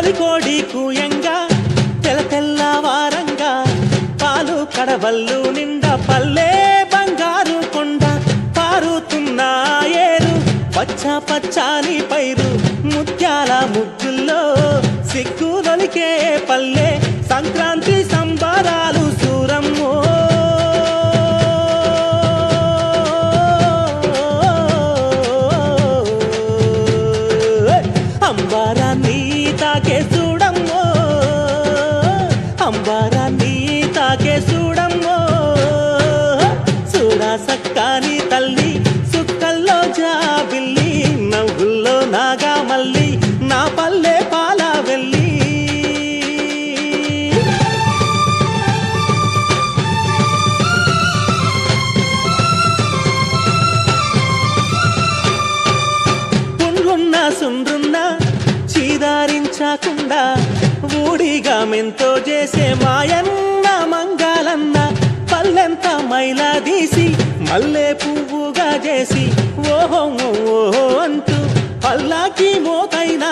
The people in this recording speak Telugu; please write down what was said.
తొలికోడి కూయంగా తెల్లవారంగా పాలు కడవల్లు నిండా పల్లె బంగారు కొండ పారుతున్న ఏరు పచ్చ పచ్చాని పైరు ముత్యాల ముగ్గుల్లో సిగ్గులొలికే పల్లె సంక్రాంతి సంబరాలు సూరమ్మో అంబారాన్ని తాకే చూడమ్మో అంబారాన్ని తాకే చూడమ్మో చూడా సక్కాని తల్లి సుక్కల్లో జాబిల్లి నవ్వుల్లో నాగా మల్లి నా పల్లె పాల వెళ్ళి పుండ్లున్న సుండ్రున్న చీదారించకుండా ఊడిగా మెంతో చేసే మాయన్న మంగాలన్న పల్లెంత మైలా తీసి మల్లె పువ్వుగా చేసి ఓహో ఓహో అంటూ పల్లాకి మోతైనా